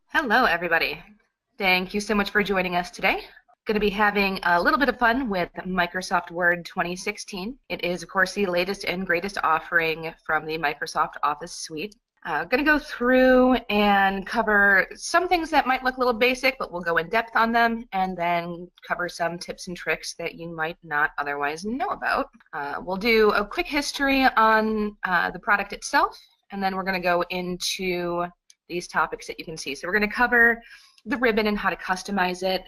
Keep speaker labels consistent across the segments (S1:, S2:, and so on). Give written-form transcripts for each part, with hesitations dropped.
S1: Hello, everybody. Thank you so much for joining us today. Going to be having a little bit of fun with Microsoft Word 2016. It is, of course, the latest and greatest offering from the Microsoft Office suite. Going to go through and cover some things that might look a little basic, but we'll go in depth on them, and then cover some tips and tricks that you might not otherwise know about. We'll do a quick history on the product itself, and then we're going to go into these topics that you can see. So we're going to cover the ribbon and how to customize it.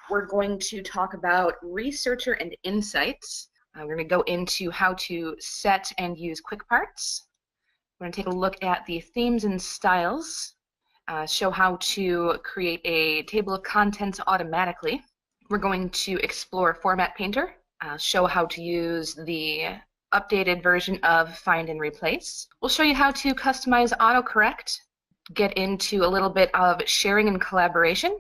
S1: We're going to talk about Researcher and Insights. We're going to go into how to set and use quick parts. We're going to take a look at the themes and styles, show how to create a table of contents automatically. We're going to explore Format Painter, show how to use the updated version of Find and Replace. We'll show you how to customize Autocorrect, get into a little bit of sharing and collaboration,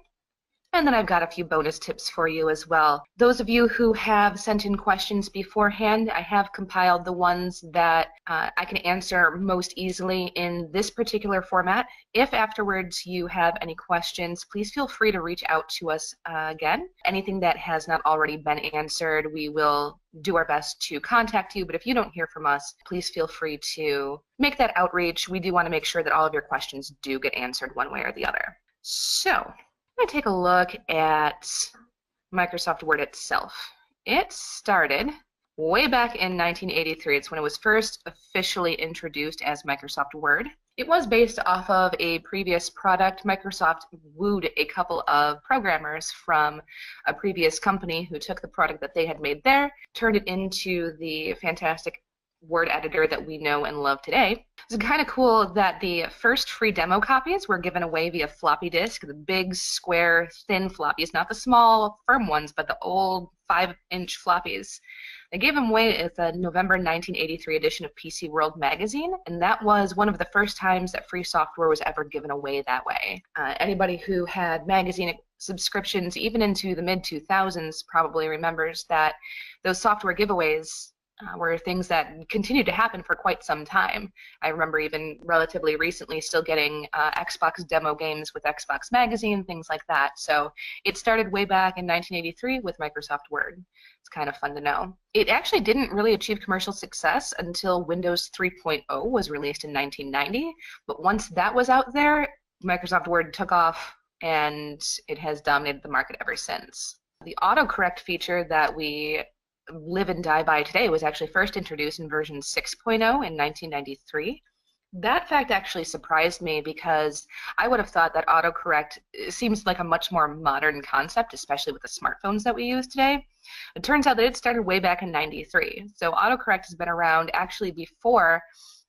S1: and then I've got a few bonus tips for you as well. Those of you who have sent in questions beforehand, I have compiled the ones that I can answer most easily in this particular format. If afterwards you have any questions, please feel free to reach out to us again. Anything that has not already been answered, we will do our best to contact you, but if you don't hear from us, please feel free to make that outreach. We do want to make sure that all of your questions do get answered one way or the other. So, I'm going to take a look at Microsoft Word itself. It started way back in 1983. It's when it was first officially introduced as Microsoft Word. It was based off of a previous product. Microsoft wooed a couple of programmers from a previous company who took the product that they had made there, turned it into the fantastic Word editor that we know and love today. It's kind of cool that the first free demo copies were given away via floppy disk, the big, square, thin floppies, not the small, firm ones, but the old 5-inch floppies. They gave them away at the November 1983 edition of PC World magazine, and that was one of the first times that free software was ever given away that way. Anybody who had magazine subscriptions, even into the mid-2000s, probably remembers that those software giveaways were things that continued to happen for quite some time. I remember even relatively recently still getting Xbox demo games with Xbox Magazine, things like that. So it started way back in 1983 with Microsoft Word. It's kind of fun to know. It actually didn't really achieve commercial success until Windows 3.0 was released in 1990, but once that was out there, Microsoft Word took off and it has dominated the market ever since. The autocorrect feature that we live and die by today was actually first introduced in version 6.0 in 1993. That fact actually surprised me because I would have thought that autocorrect seems like a much more modern concept, especially with the smartphones that we use today. It turns out that it started way back in 93. So autocorrect has been around actually before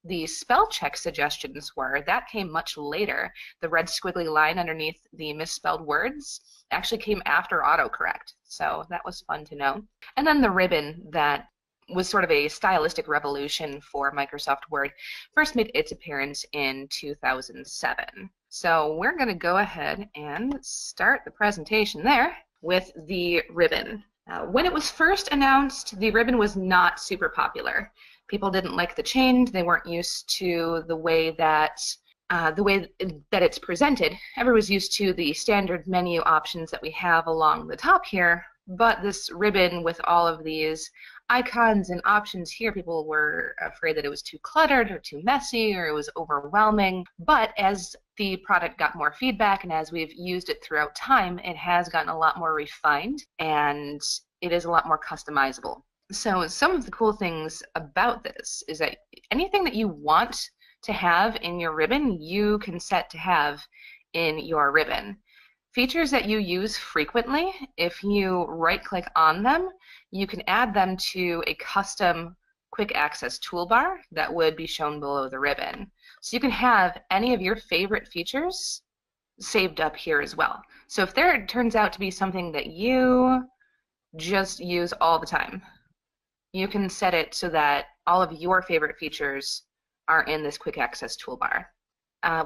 S1: the spell check suggestions were. That came much later. The red squiggly line underneath the misspelled words actually came after autocorrect. So that was fun to know. And then the ribbon that was sort of a stylistic revolution for Microsoft Word first made its appearance in 2007. So we're going to go ahead and start the presentation there with the ribbon. When it was first announced, the ribbon was not super popular. People didn't like the change. They weren't used to the way that it's presented. Everyone was used to the standard menu options that we have along the top here, but this ribbon with all of these icons and options here, people were afraid that it was too cluttered or too messy or it was overwhelming. But as the product got more feedback and as we've used it throughout time, it has gotten a lot more refined and it is a lot more customizable. So some of the cool things about this is that anything that you want to have in your ribbon, you can set to have in your ribbon. Features that you use frequently, if you right-click on them, you can add them to a custom quick access toolbar that would be shown below the ribbon. So you can have any of your favorite features saved up here as well. So if there turns out to be something that you just use all the time, you can set it so that all of your favorite features are in this quick access toolbar.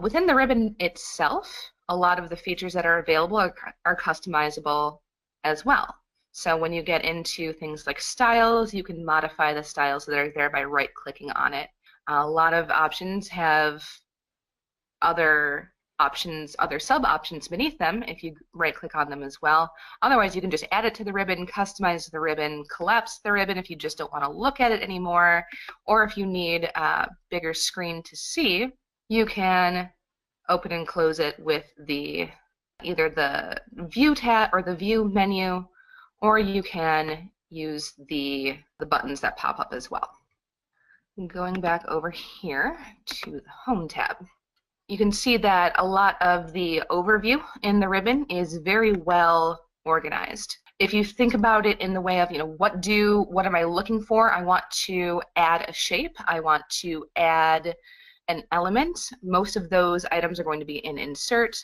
S1: Within the ribbon itself, a lot of the features that are available are customizable as well. So when you get into things like styles, you can modify the styles that are there by right-clicking on it. A lot of options have other options, other sub options beneath them if you right click on them as well. Otherwise, you can just add it to the ribbon, customize the ribbon, collapse the ribbon if you just don't want to look at it anymore, or if you need a bigger screen to see, you can open and close it with the either the view tab or the view menu, or you can use the buttons that pop up as well. Going back over here to the Home tab, you can see that a lot of the overview in the ribbon is very well organized. If you think about it in the way of, what am I looking for? I want to add a shape. I want to add an element. Most of those items are going to be in Insert,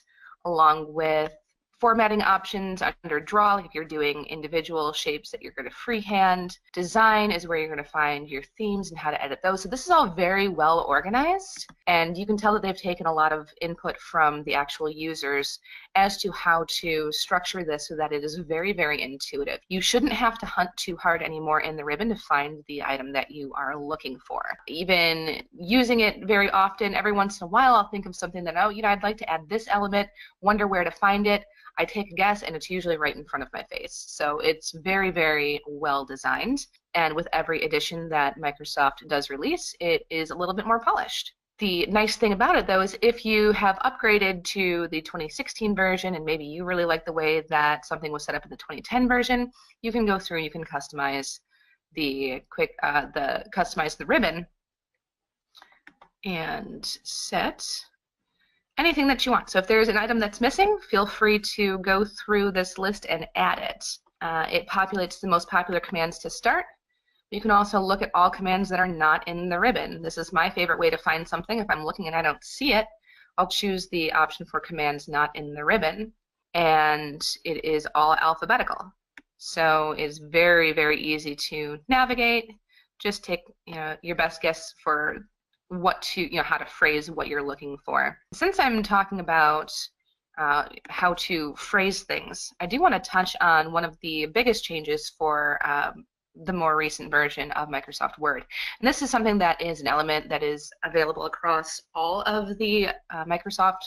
S1: along with formatting options under Draw, if you're doing individual shapes that you're going to freehand. Design is where you're going to find your themes and how to edit those. So this is all very well organized, and you can tell that they've taken a lot of input from the actual users as to how to structure this so that it is very, very intuitive. You shouldn't have to hunt too hard anymore in the ribbon to find the item that you are looking for. Even using it very often, every once in a while, I'll think of something that, I'd like to add this element, wonder where to find it. I take a guess, and it's usually right in front of my face. So it's very, very well designed. And with every edition that Microsoft does release, it is a little bit more polished. The nice thing about it, though, is if you have upgraded to the 2016 version and maybe you really like the way that something was set up in the 2010 version, you can go through and you can customize customize the ribbon and set anything that you want. So if there's an item that's missing, feel free to go through this list and add it. It populates the most popular commands to start. You can also look at all commands that are not in the ribbon. This is my favorite way to find something. If I'm looking and I don't see it, I'll choose the option for commands not in the ribbon, and it is all alphabetical. So it's very, very easy to navigate. Just take your best guess for how to phrase what you're looking for. Since I'm talking about how to phrase things, I do want to touch on one of the biggest changes for the more recent version of Microsoft Word. And this is something that is an element that is available across all of the Microsoft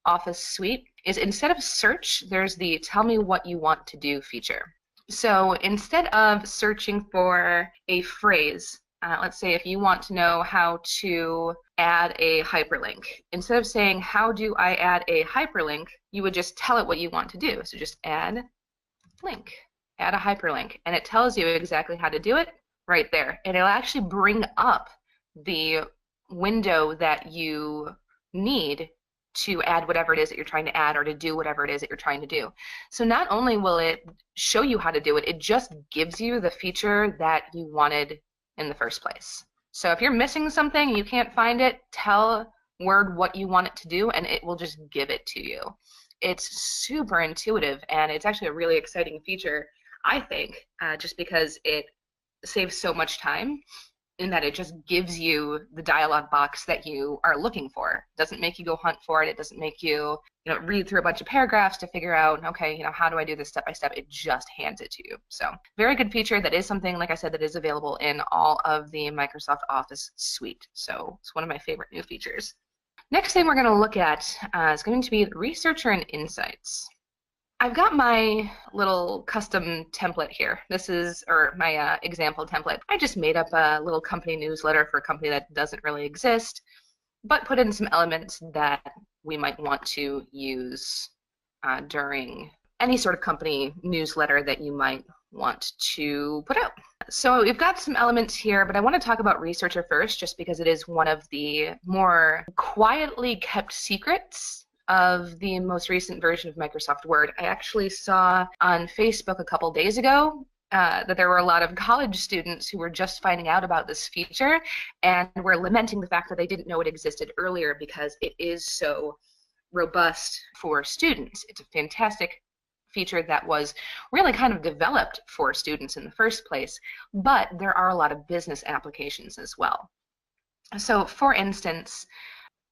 S1: Office suite, is instead of search, there's the tell me what you want to do feature. So instead of searching for a phrase, let's say if you want to know how to add a hyperlink, instead of saying, how do I add a hyperlink, you would just tell it what you want to do. So just add link, add a hyperlink, and it tells you exactly how to do it right there. And it'll actually bring up the window that you need to add whatever it is that you're trying to add or to do whatever it is that you're trying to do. So not only will it show you how to do it, it just gives you the feature that you wanted in the first place. So if you're missing something and you can't find it, tell Word what you want it to do and it will just give it to you. It's super intuitive, and it's actually a really exciting feature, I think, just because it saves so much time in that it just gives you the dialog box that you are looking for. It doesn't make you go hunt for it. It doesn't make you, read through a bunch of paragraphs to figure out, okay, how do I do this step by step? It just hands it to you. So very good feature. That is something, like I said, that is available in all of the Microsoft Office suite. So it's one of my favorite new features. Next thing we're going to look at is going to be Researcher and Insights. I've got my little custom template here. This is, or my example template. I just made up a little company newsletter for a company that doesn't really exist, but put in some elements that we might want to use during any sort of company newsletter that you might want to put out. So we've got some elements here, but I want to talk about Researcher first, just because it is one of the more quietly kept secrets of the most recent version of Microsoft Word. I actually saw on Facebook a couple days ago that there were a lot of college students who were just finding out about this feature and were lamenting the fact that they didn't know it existed earlier because it is so robust for students. It's a fantastic feature that was really kind of developed for students in the first place, but there are a lot of business applications as well. So for instance,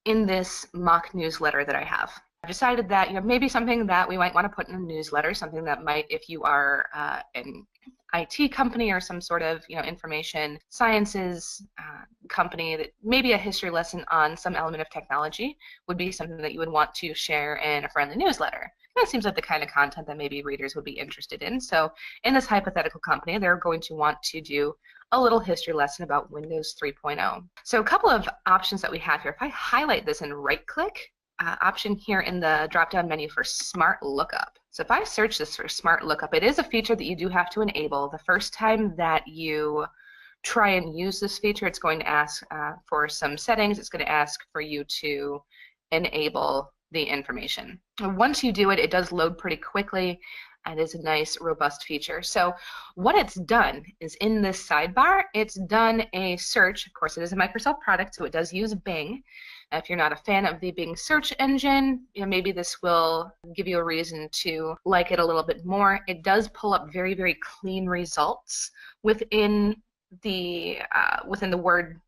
S1: in this mock newsletter that I have, decided that, you know, maybe something that we might want to put in a newsletter, something that might, if you are an IT company or some sort of, you know, information sciences company, that maybe a history lesson on some element of technology would be something that you would want to share in a friendly newsletter. That seems like the kind of content that maybe readers would be interested in. So in this hypothetical company, they're going to want to do a little history lesson about Windows 3.0. So a couple of options that we have here. If I highlight this and right-click, option here in the drop-down menu for Smart Lookup. So if I search this for Smart Lookup, it is a feature that you do have to enable. The first time that you try and use this feature, it's going to ask for some settings. It's going to ask for you to enable the information. Once you do it, it does load pretty quickly. It is a nice, robust feature. So what it's done is in this sidebar, it's done a search. Of course, it is a Microsoft product, so it does use Bing. If you're not a fan of the Bing search engine, you know, maybe this will give you a reason to like it a little bit more. It does pull up very, very clean results within the Word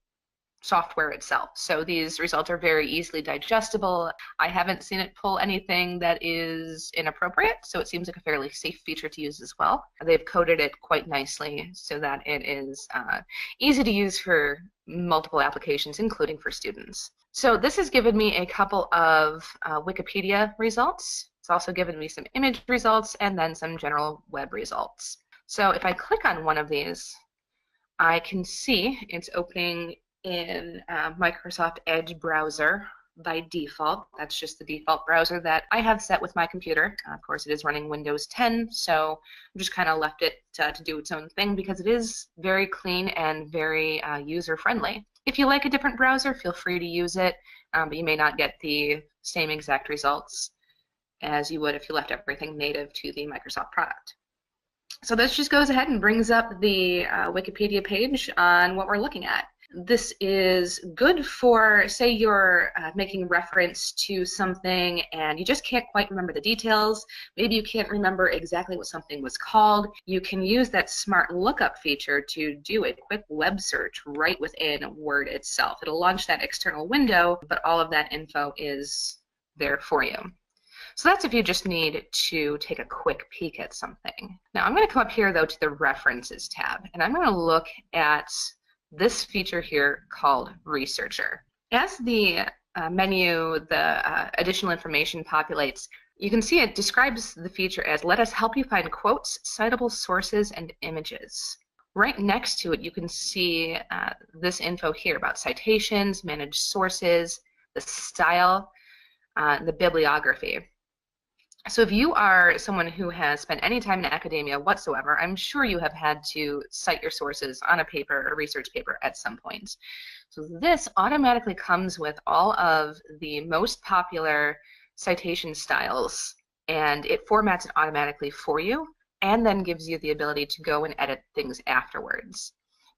S1: software itself. So these results are very easily digestible. I haven't seen it pull anything that is inappropriate, so it seems like a fairly safe feature to use as well. They've coded it quite nicely so that it is easy to use for multiple applications, including for students. So this has given me a couple of Wikipedia results. It's also given me some image results and then some general web results. So if I click on one of these, I can see it's opening in Microsoft Edge browser by default. That's just the default browser that I have set with my computer. Of course, it is running Windows 10, so I just kind of left it to do its own thing because it is very clean and very user-friendly. If you like a different browser, feel free to use it, but you may not get the same exact results as you would if you left everything native to the Microsoft product. So this just goes ahead and brings up the Wikipedia page on what we're looking at. This is good for, say you're making reference to something and you just can't quite remember the details. Maybe you can't remember exactly what something was called. You can use that Smart Lookup feature to do a quick web search right within Word itself. It'll launch that external window, but all of that info is there for you. So that's if you just need to take a quick peek at something. Now I'm going to come up here though to the References tab, and I'm going to look at this feature here called Researcher. As the menu, the additional information populates, you can see it describes the feature as let us help you find quotes, citable sources, and images. Right next to it, you can see this info here about citations, managed sources, the style, the bibliography. So if you are someone who has spent any time in academia whatsoever, I'm sure you have had to cite your sources on a paper or research paper at some point. So this automatically comes with all of the most popular citation styles, and it formats it automatically for you and then gives you the ability to go and edit things afterwards.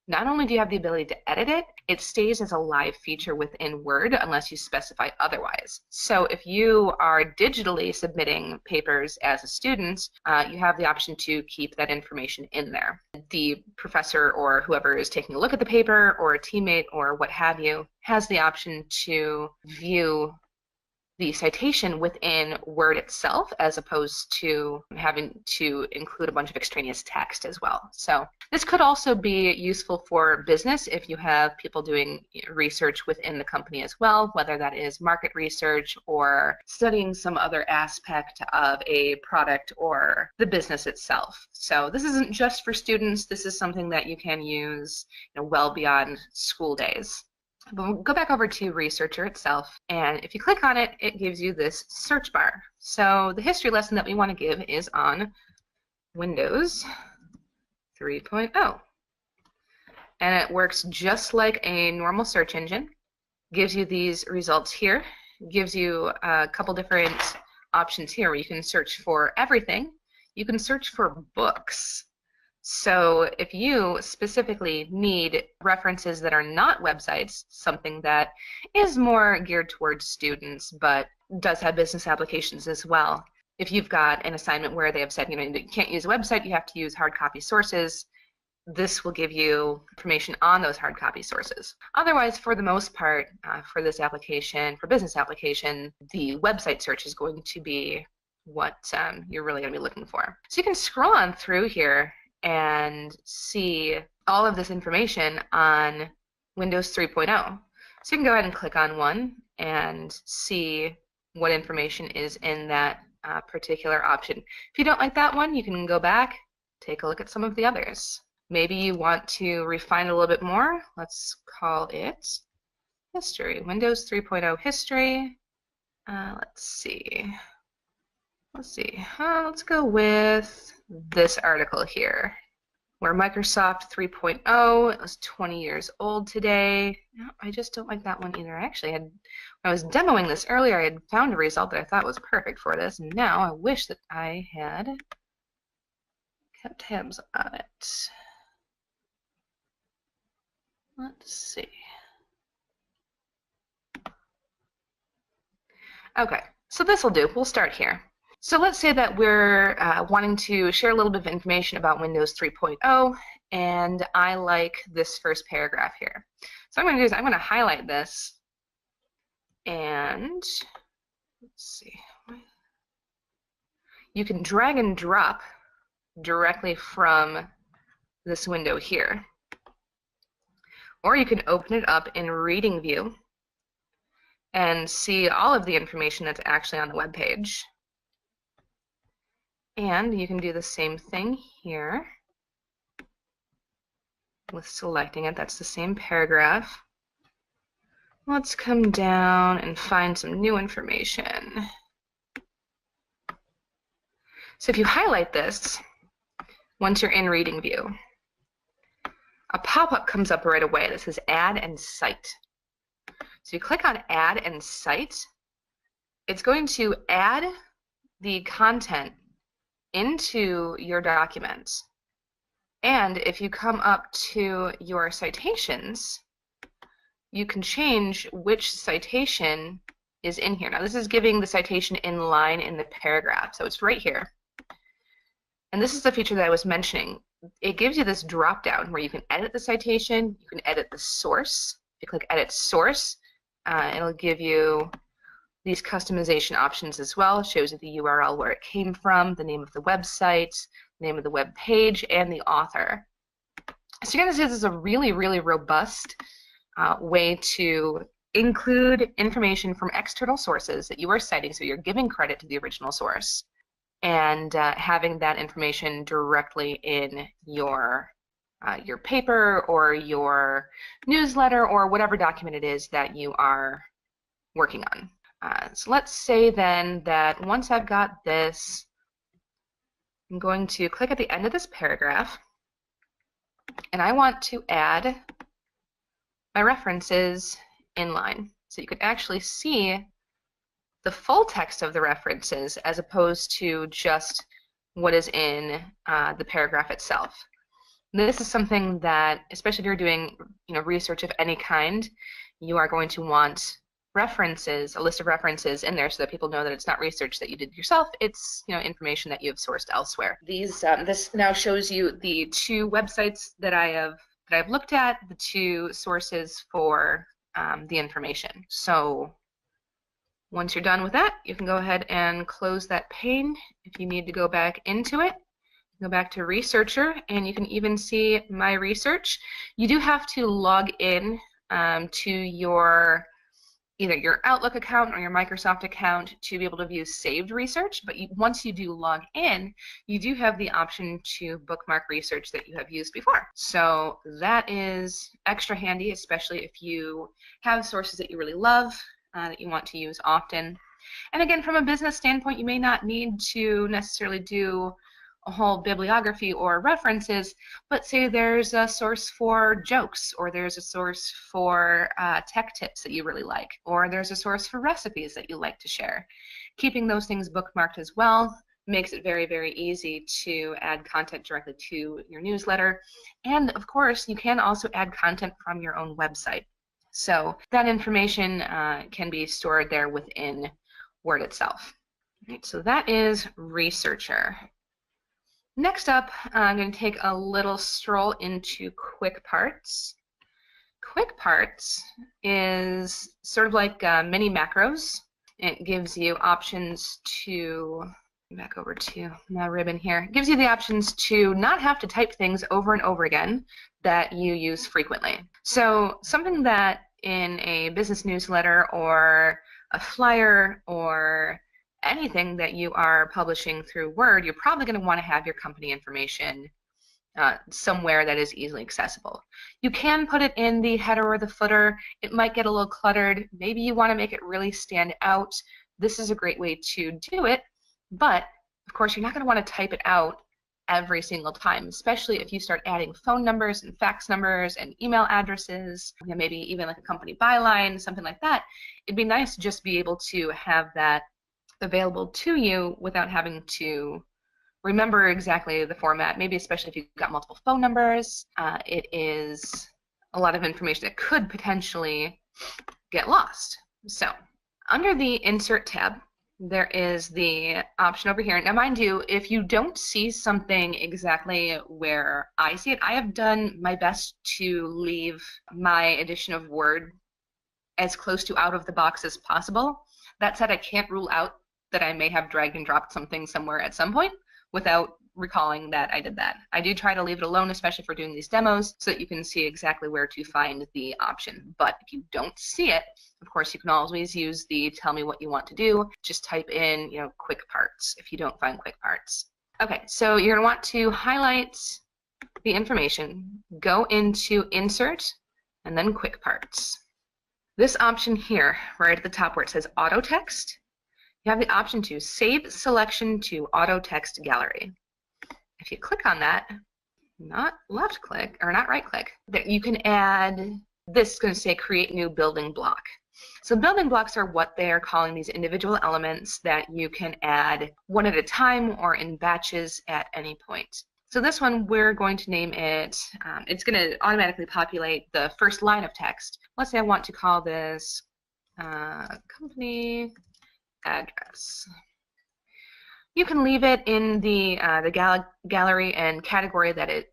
S1: Not only do you have the ability to edit it, it stays as a live feature within Word unless you specify otherwise. So if you are digitally submitting papers as a student, you have the option to keep that information in there. The professor or whoever is taking a look at the paper or a teammate or what have you has the option to view the citation within Word itself as opposed to having to include a bunch of extraneous text as well. So this could also be useful for business if you have people doing research within the company as well, whether that is market research or studying some other aspect of a product or the business itself. So this isn't just for students. This is something that you can use, you know, well beyond school days. But we'll go back over to Researcher itself, and if you click on it, it gives you this search bar. So the history lesson that we want to give is on Windows 3.0. And it works just like a normal search engine. Gives you these results here. Gives you a couple different options here where you can search for everything. You can search for books. So if you specifically need references that are not websites, something that is more geared towards students but does have business applications as well, if you've got an assignment where they have said, you know, you can't use a website, you have to use hard copy sources, this will give you information on those hard copy sources. Otherwise, for the most part, for this application, for business application, the website search is going to be what you're really going to be looking for. So you can scroll on through here and see all of this information on Windows 3.0. So you can go ahead and click on one and see what information is in that particular option. If you don't like that one, you can go back, take a look at some of the others. Maybe you want to refine it a little bit more. Let's call it history, Windows 3.0 history. Let's see. Let's go with this article here, where Microsoft 3.0, it was 20 years old today. No, I just don't like that one either. Actually, when I was demoing this earlier, I had found a result that I thought was perfect for this, and now I wish that I had kept tabs on it. Let's see. Okay, so this will do. We'll start here. So let's say that we're wanting to share a little bit of information about Windows 3.0, and I like this first paragraph here. So what I'm going to do is I'm going to highlight this, and let's see. You can drag and drop directly from this window here. Or you can open it up in reading view and see all of the information that's actually on the web page. And you can do the same thing here with selecting it. That's the same paragraph. Let's come down and find some new information. So if you highlight this, once you're in reading view, a pop-up comes up right away that says Add and Cite. So you click on Add and Cite. It's going to add the content into your document. And if you come up to your citations, you can change which citation is in here. Now this is giving the citation in line in the paragraph, so it's right here. And this is the feature that I was mentioning. It gives you this drop down where you can edit the citation, you can edit the source. If you click Edit Source, it'll give you these customization options as well. It shows you the URL where it came from, the name of the website, the name of the web page, and the author. So you're going to see this is a really, really robust way to include information from external sources that you are citing, so you're giving credit to the original source, and having that information directly in your paper or your newsletter or whatever document it is that you are working on. So let's say then that once I've got this, I'm going to click at the end of this paragraph, and I want to add my references inline. So you can actually see the full text of the references as opposed to just what is in the paragraph itself. This is something that, especially if you're doing research of any kind, you are going to want references, a list of references in there so that people know that it's not research that you did yourself, it's information that you have sourced elsewhere. This now shows you the two websites that I've looked at, the two sources for the information. So once you're done with that, you can go ahead and close that pane. If you need to go back into it, go back to Researcher, and you can even see My Research. You do have to log in to either your Outlook account or your Microsoft account to be able to view saved research, but once you do log in, you do have the option to bookmark research that you have used before. So that is extra handy, especially if you have sources that you really love, that you want to use often. And again, from a business standpoint, you may not need to necessarily do a whole bibliography or references, but say there's a source for jokes, or there's a source for tech tips that you really like, or there's a source for recipes that you like to share. Keeping those things bookmarked as well makes it very, very easy to add content directly to your newsletter. And of course, you can also add content from your own website. So that information can be stored there within Word itself. Right, so that is Researcher. Next up, I'm going to take a little stroll into Quick Parts. Quick Parts is sort of like mini macros. It gives you options to, back over to my ribbon here, it gives you the options to not have to type things over and over again that you use frequently. So something that in a business newsletter or a flyer or anything that you are publishing through Word, you're probably going to want to have your company information somewhere that is easily accessible. You can put it in the header or the footer. It might get a little cluttered. Maybe you want to make it really stand out. This is a great way to do it, but of course you're not going to want to type it out every single time, especially if you start adding phone numbers and fax numbers and email addresses, maybe even like a company byline, something like that. It'd be nice to just be able to have that available to you without having to remember exactly the format, maybe especially if you've got multiple phone numbers. It is a lot of information that could potentially get lost. So under the Insert tab, there is the option over here. Now, mind you, if you don't see something exactly where I see it, I have done my best to leave my edition of Word as close to out of the box as possible. That said, I can't rule out that I may have dragged and dropped something somewhere at some point without recalling that I did that. I do try to leave it alone, especially for doing these demos, so that you can see exactly where to find the option. But if you don't see it, of course, you can always use the tell me what you want to do. Just type in, quick parts if you don't find quick parts. Okay, so you're going to want to highlight the information, go into Insert, and then Quick Parts. This option here, right at the top where it says Auto Text, you have the option to save selection to auto text gallery. If you click on that, not left click or not right click, that you can add, this is going to say create new building block. So building blocks are what they are calling these individual elements that you can add one at a time or in batches at any point. So this one, we're going to name it, it's going to automatically populate the first line of text. Let's say I want to call this company address. You can leave it in the gallery and category that it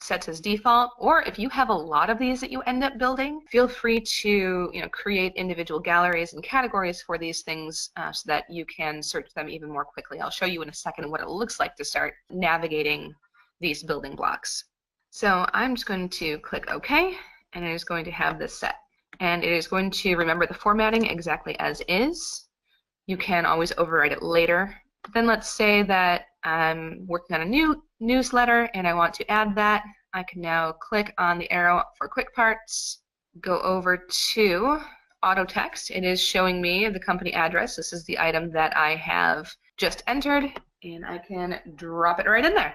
S1: sets as default, or if you have a lot of these that you end up building, feel free to create individual galleries and categories for these things so that you can search them even more quickly. I'll show you in a second what it looks like to start navigating these building blocks. So I'm just going to click OK, and it is going to have this set. And it is going to remember the formatting exactly as is. You can always overwrite it later. Then let's say that I'm working on a new newsletter and I want to add that. I can now click on the arrow for Quick Parts, go over to Auto Text. It is showing me the company address. This is the item that I have just entered, and I can drop it right in there.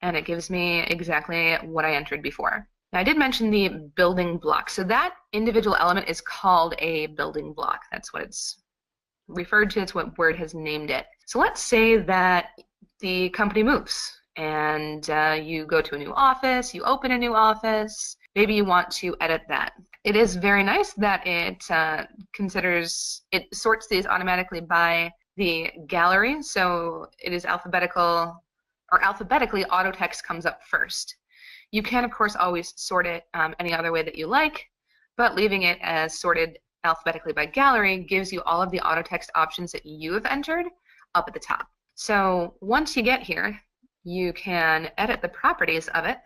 S1: And it gives me exactly what I entered before. Now, I did mention the building block. So that individual element is called a building block. That's what it's referred to. It's what Word has named it. So let's say that the company moves and you go to a new office, you open a new office, maybe you want to edit that. It is very nice that it sorts these automatically by the gallery, so it is alphabetical, or alphabetically auto text comes up first. You can of course always sort it any other way that you like, but leaving it as sorted alphabetically by gallery gives you all of the auto text options that you have entered up at the top. So once you get here, you can edit the properties of it,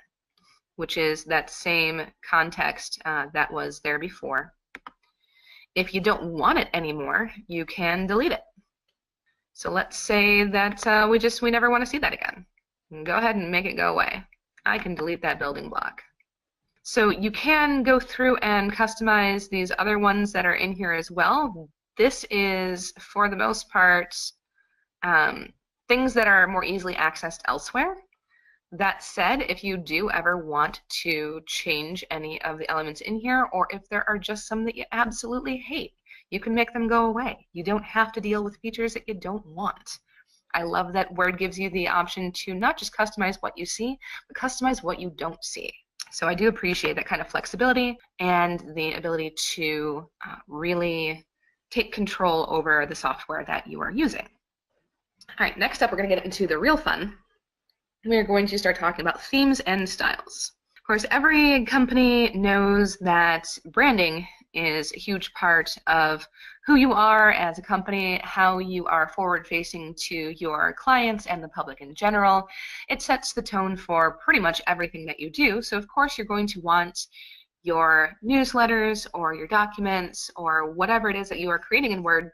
S1: which is that same context that was there before. If you don't want it anymore, you can delete it. So let's say that we never want to see that again. Go ahead and make it go away. I can delete that building block. So you can go through and customize these other ones that are in here as well. This is, for the most part, things that are more easily accessed elsewhere. That said, if you do ever want to change any of the elements in here, or if there are just some that you absolutely hate, you can make them go away. You don't have to deal with features that you don't want. I love that Word gives you the option to not just customize what you see, but customize what you don't see. So I do appreciate that kind of flexibility and the ability to really take control over the software that you are using. All right, next up we're going to get into the real fun. we're going to start talking about themes and styles. Of course, every company knows that branding is a huge part of who you are as a company, how you are forward-facing to your clients and the public in general. It sets the tone for pretty much everything that you do. So, of course, you're going to want your newsletters or your documents or whatever it is that you are creating in Word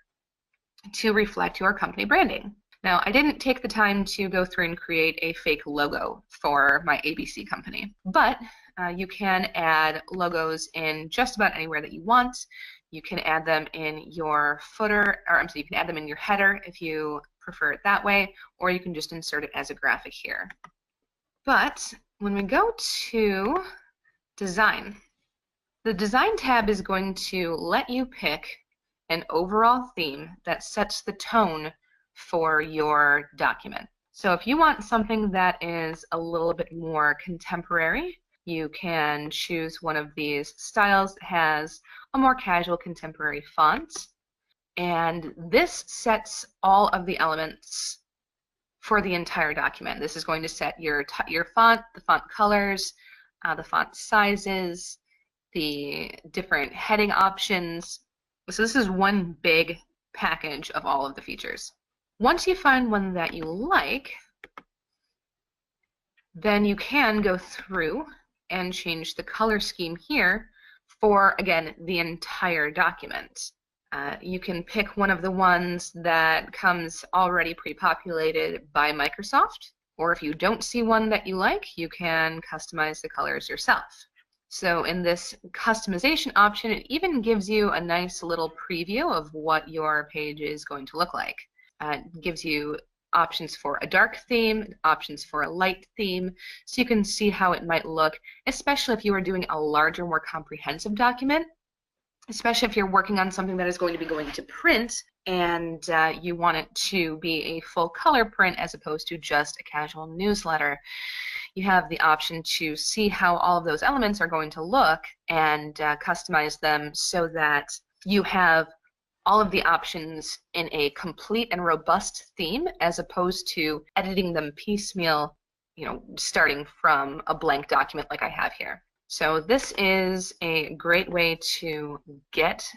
S1: to reflect your company branding. Now, I didn't take the time to go through and create a fake logo for my ABC company, but you can add logos in just about anywhere that you want. You can add them in your footer, or I'm sorry, you can add them in your header if you prefer it that way, or you can just insert it as a graphic here. But when we go to design, the design tab is going to let you pick an overall theme that sets the tone for your document. So if you want something that is a little bit more contemporary, you can choose one of these styles that has a more casual contemporary font. And this sets all of the elements for the entire document. This is going to set your font, the font colors, the font sizes, the different heading options. So this is one big package of all of the features. Once you find one that you like, then you can go through and change the color scheme here for, again, the entire document. You can pick one of the ones that comes already pre-populated by Microsoft, or if you don't see one that you like, you can customize the colors yourself. So in this customization option, it even gives you a nice little preview of what your page is going to look like. It gives you options for a dark theme, options for a light theme, so you can see how it might look, especially if you are doing a larger, more comprehensive document, especially if you're working on something that is going to be going to print and you want it to be a full color print as opposed to just a casual newsletter. You have the option to see how all of those elements are going to look and customize them so that you have all of the options in a complete and robust theme as opposed to editing them piecemeal, starting from a blank document like I have here. So this is a great way to get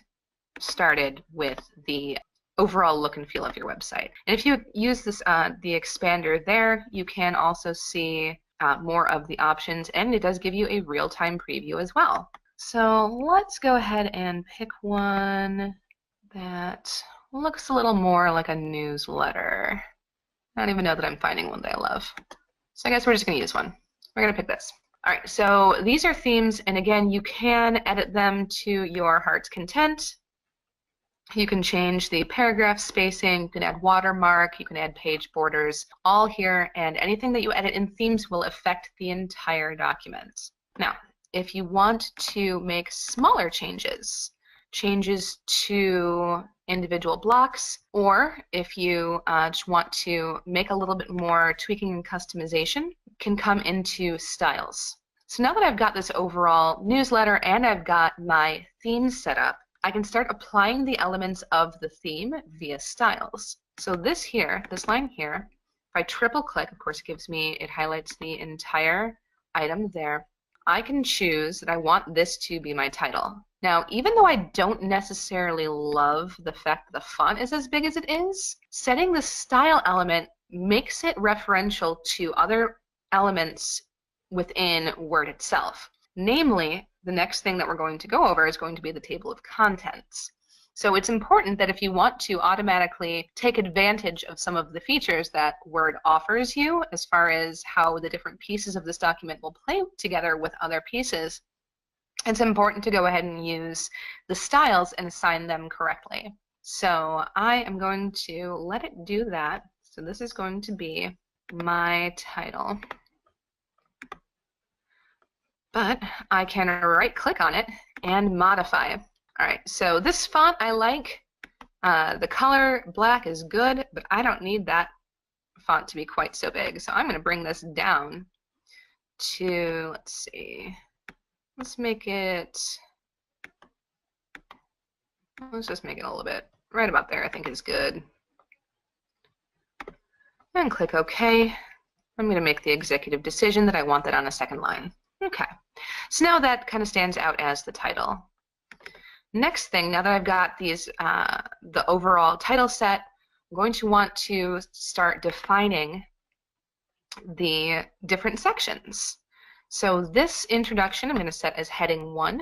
S1: started with the overall look and feel of your website. And if you use this the expander there, you can also see more of the options, and it does give you a real-time preview as well. So let's go ahead and pick one that looks a little more like a newsletter. I don't even know that I'm finding one that I love. So I guess we're just going to use one. We're going to pick this. All right, so these are themes, and again, you can edit them to your heart's content. You can change the paragraph spacing, you can add watermark, you can add page borders, all here, and anything that you edit in themes will affect the entire document. Now, if you want to make smaller changes to individual blocks, or if you just want to make a little bit more tweaking and customization, can come into styles. So now that I've got this overall newsletter and I've got my themes set up, I can start applying the elements of the theme via styles. So this line here, if I triple click, of course it highlights the entire item there. I can choose that I want this to be my title. Now, even though I don't necessarily love the fact that the font is as big as it is, setting the style element makes it referential to other elements within Word itself. Namely, the next thing that we're going to go over is going to be the table of contents. So it's important that if you want to automatically take advantage of some of the features that Word offers you as far as how the different pieces of this document will play together with other pieces, it's important to go ahead and use the styles and assign them correctly. So I am going to let it do that. So this is going to be my title. But I can right-click on it and modify. All right, so this font I like. The color black is good, but I don't need that font to be quite so big. So I'm going to bring this down to, let's see, let's just make it a little bit, right about there I think is good. And click OK. I'm going to make the executive decision that I want that on a second line. Okay, so now that kind of stands out as the title. Next thing, now that I've got these, the overall title set, I'm going to want to start defining the different sections. So this introduction I'm going to set as heading 1.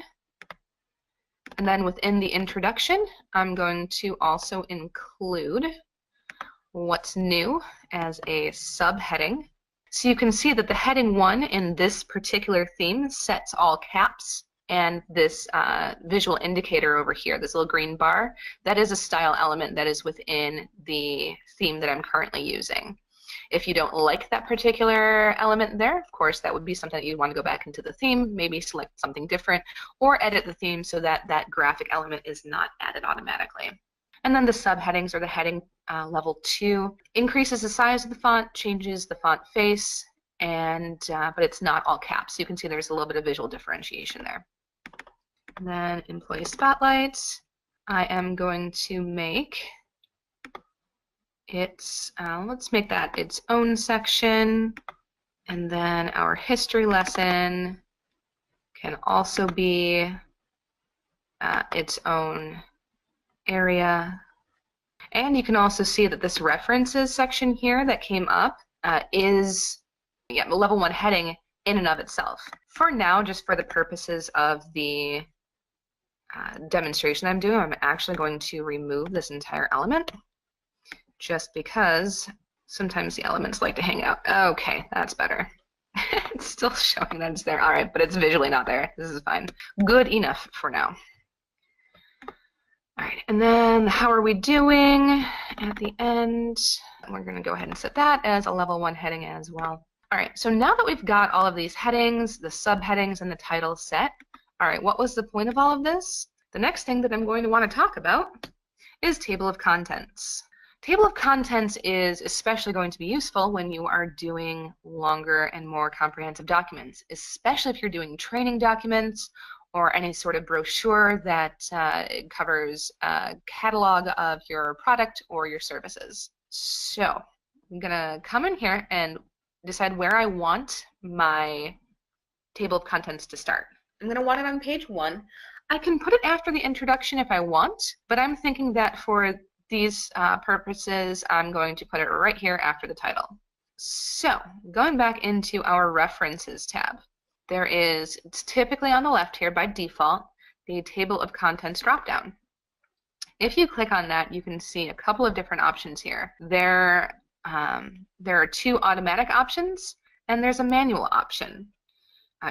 S1: And then within the introduction, I'm going to also include what's new as a subheading. So you can see that the heading 1 in this particular theme sets all caps, and this visual indicator over here, this little green bar, that is a style element that is within the theme that I'm currently using. If you don't like that particular element there, of course, that would be something that you'd want to go back into the theme, maybe select something different, or edit the theme so that that graphic element is not added automatically. And then the subheadings, or the heading level 2, increases the size of the font, changes the font face, and but it's not all caps. You can see there's a little bit of visual differentiation there. And then employee spotlight, I am going to make its, let's make that its own section, and then our history lesson can also be its own area. And you can also see that this references section here that came up is the level 1 heading in and of itself. For now, just for the purposes of the demonstration I'm doing, I'm actually going to remove this entire element, just because sometimes the elements like to hang out. Okay, that's better. It's still showing that it's there. All right, but it's visually not there. This is fine. Good enough for now. All right, and then how are we doing at the end? We're going to go ahead and set that as a level 1 heading as well. All right, so now that we've got all of these headings, the subheadings, and the title set, all right, what was the point of all of this? The next thing that I'm going to want to talk about is table of contents. Table of contents is especially going to be useful when you are doing longer and more comprehensive documents, especially if you're doing training documents or any sort of brochure that covers a catalog of your product or your services. So I'm gonna come in here and decide where I want my table of contents to start. I'm gonna want it on page 1. I can put it after the introduction if I want, but I'm thinking that for these purposes, I'm going to put it right here after the title. So going back into our references tab, there is, it's typically on the left here by default, the table of contents dropdown. If you click on that, you can see a couple of different options here. There are 2 automatic options, and there's a manual option.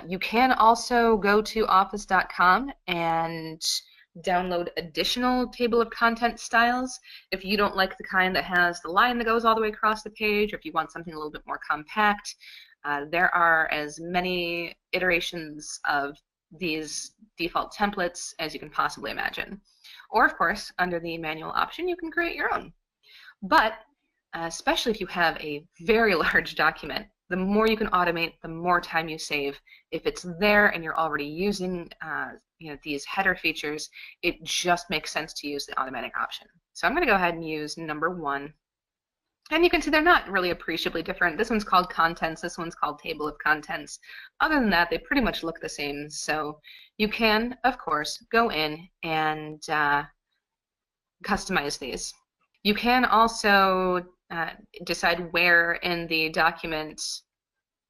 S1: You can also go to office.com and download additional table of content styles if you don't like the kind that has the line that goes all the way across the page, or if you want something a little bit more compact. There are as many iterations of these default templates as you can possibly imagine. Or of course, under the manual option, you can create your own. But especially if you have a very large document, the more you can automate, the more time you save. If it's there and you're already using these header features, it just makes sense to use the automatic option. So I'm going to go ahead and use number 1. And you can see they're not really appreciably different. This one's called contents, this one's called table of contents. Other than that, they pretty much look the same. So you can, of course, go in and customize these. You can also decide where in the document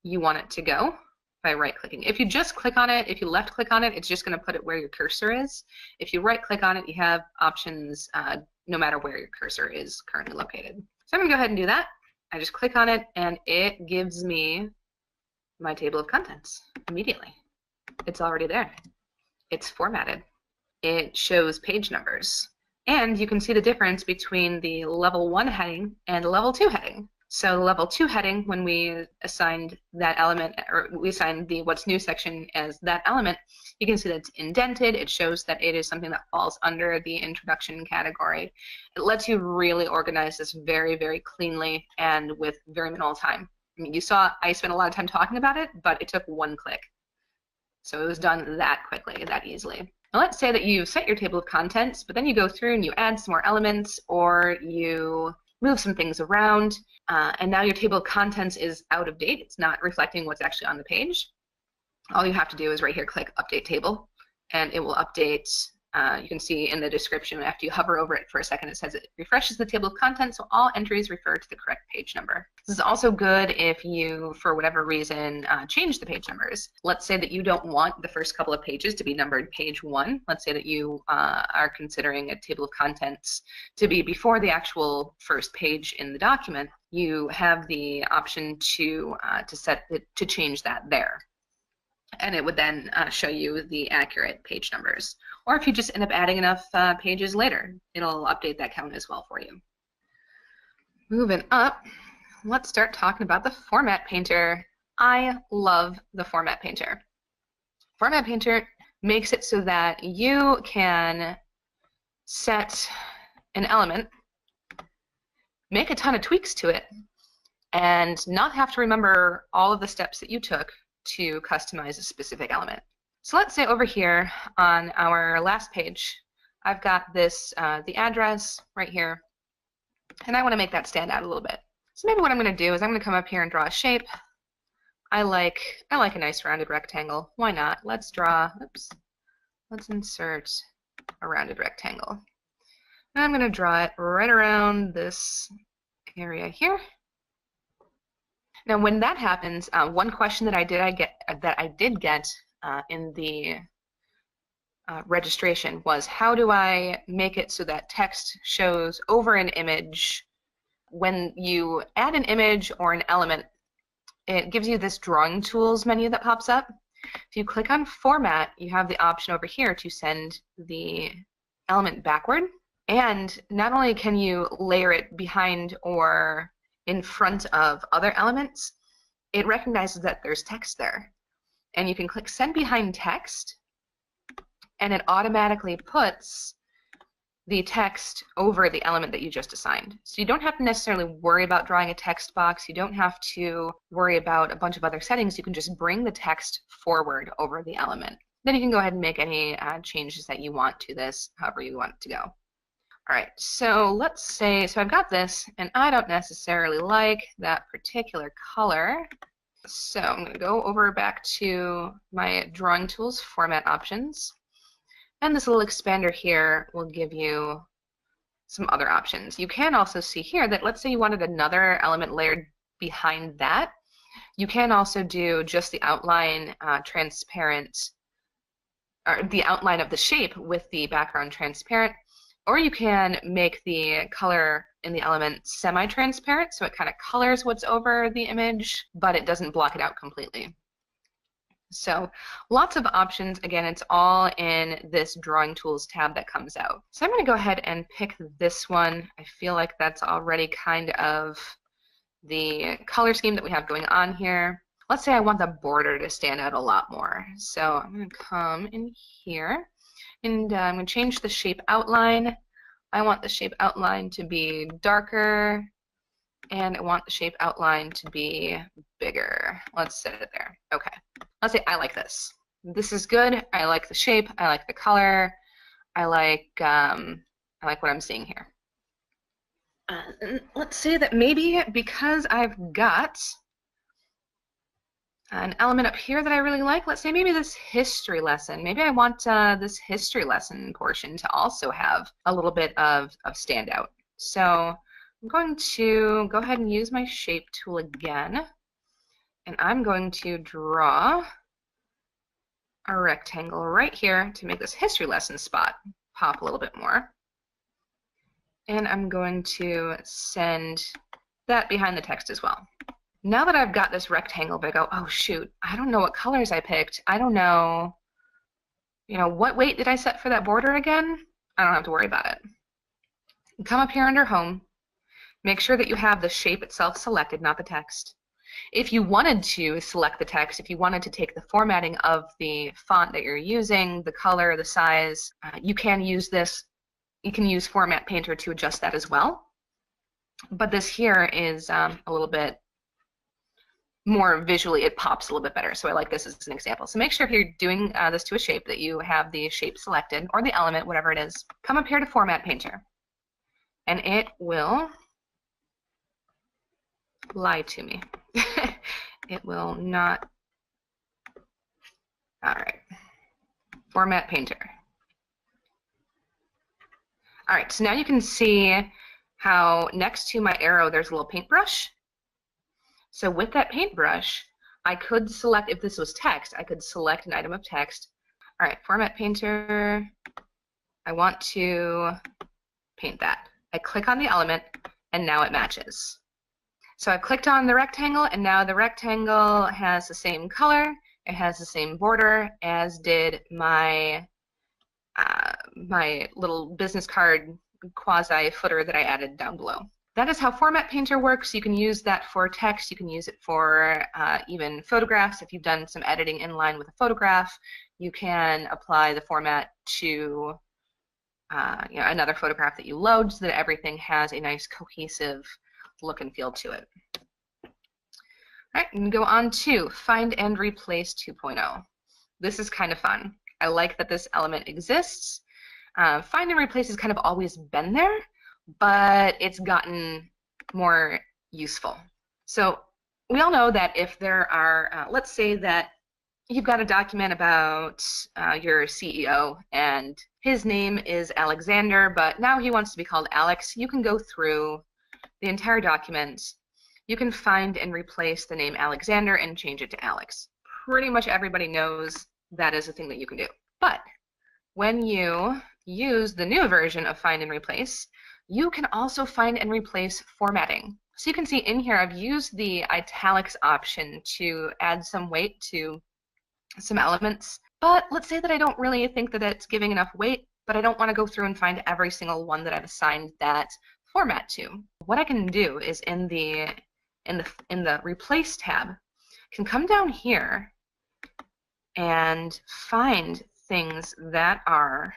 S1: you want it to go by right-clicking. If you just click on it, if you left-click on it, it's just going to put it where your cursor is. If you right-click on it, you have options no matter where your cursor is currently located. So I'm going to go ahead and do that. I just click on it, and it gives me my table of contents immediately. It's already there. It's formatted. It shows page numbers. And you can see the difference between the level 1 heading and the level 2 heading. So the level 2 heading, when we assigned that element, or we assigned the what's new section as that element, you can see that it's indented. It shows that it is something that falls under the introduction category. It lets you really organize this very, very cleanly and with very minimal time. I mean, you saw I spent a lot of time talking about it, but it took 1 click. So it was done that quickly, that easily. Now let's say that you set your table of contents, but then you go through and you add some more elements, or you move some things around, and now your table of contents is out of date. It's not reflecting what's actually on the page. All you have to do is right here click Update Table, and it will update. You can see in the description after you hover over it for a second, it says it refreshes the table of contents, so all entries refer to the correct page number. This is also good if you, for whatever reason, change the page numbers. Let's say that you don't want the first couple of pages to be numbered page 1. Let's say that you are considering a table of contents to be before the actual first page in the document. You have the option to change that there. And it would then show you the accurate page numbers. Or if you just end up adding enough pages later, it'll update that count as well for you. Moving up, let's start talking about the Format Painter. I love the Format Painter. Format Painter makes it so that you can set an element, make a ton of tweaks to it, and not have to remember all of the steps that you took to customize a specific element. So let's say over here on our last page, I've got this, the address right here, and I want to make that stand out a little bit. So maybe what I'm going to do is I'm going to come up here and draw a shape. I like a nice rounded rectangle. Why not? Let's insert a rounded rectangle. And I'm going to draw it right around this area here. Now, when that happens, one question that I did get in the registration was, how do I make it so that text shows over an image? When you add an image or an element, it gives you this drawing tools menu that pops up. If you click on Format, you have the option over here to send the element backward. And not only can you layer it behind or in front of other elements, it recognizes that there's text there. And you can click Send Behind Text, and it automatically puts the text over the element that you just assigned. So you don't have to necessarily worry about drawing a text box. You don't have to worry about a bunch of other settings. You can just bring the text forward over the element. Then you can go ahead and make any changes that you want to this, however you want it to go. All right, so let's say, I've got this, and I don't necessarily like that particular color. So I'm going to go over back to my drawing tools format options. And this little expander here will give you some other options. You can also see here that, let's say you wanted another element layered behind that. You can also do just the outline transparent, or the outline of the shape with the background transparent. Or you can make the color in the element semi-transparent, so it kind of colors what's over the image, but it doesn't block it out completely. So lots of options. Again, it's all in this Drawing Tools tab that comes out. So I'm going to go ahead and pick this one. I feel like that's already kind of the color scheme that we have going on here. Let's say I want the border to stand out a lot more. So I'm going to come in here. And I'm going to change the shape outline. I want the shape outline to be darker, and I want the shape outline to be bigger. Let's set it there. Okay. Let's say I like this. This is good. I like the shape. I like the color. I like what I'm seeing here. Let's say that maybe because I've got an element up here that I really like, let's say maybe this history lesson. Maybe I want this history lesson portion to also have a little bit of standout. So I'm going to go ahead and use my shape tool again, and I'm going to draw a rectangle right here to make this history lesson spot pop a little bit more. And I'm going to send that behind the text as well. Now that I've got this rectangle, but I go, oh shoot, I don't know what colors I picked. I don't know, what weight did I set for that border again? I don't have to worry about it. Come up here under Home. Make sure that you have the shape itself selected, not the text. If you wanted to select the text, if you wanted to take the formatting of the font that you're using, the color, the size, you can use this. You can use Format Painter to adjust that as well. But this here is a little bit more visually, it pops a little bit better. So I like this as an example. So make sure if you're doing this to a shape that you have the shape selected, or the element, whatever it is. Come up here to Format Painter. And it will lie to me. It will not. All right. Format Painter. All right, so now you can see how next to my arrow there's a little paintbrush. So with that paintbrush, I could select, if this was text, I could select an item of text. All right, Format Painter, I want to paint that. I click on the element, and now it matches. So I've clicked on the rectangle, and now the rectangle has the same color, it has the same border as did my my little business card quasi footer that I added down below. That is how Format Painter works. You can use that for text. You can use it for even photographs. If you've done some editing in line with a photograph, you can apply the format to another photograph that you load so that everything has a nice cohesive look and feel to it. All right, and go on to Find and Replace 2.0. This is kind of fun. I like that this element exists. Find and Replace has kind of always been there, but it's gotten more useful. So we all know that if there are, let's say that you've got a document about your CEO and his name is Alexander, but now he wants to be called Alex, you can go through the entire document. You can find and replace the name Alexander and change it to Alex. Pretty much everybody knows that is a thing that you can do. But when you use the new version of Find and Replace, you can also find and replace formatting. So you can see in here I've used the italics option to add some weight to some elements. But let's say that I don't really think that it's giving enough weight, but I don't want to go through and find every single one that I've assigned that format to. What I can do is in the Replace tab, I can come down here and find things that are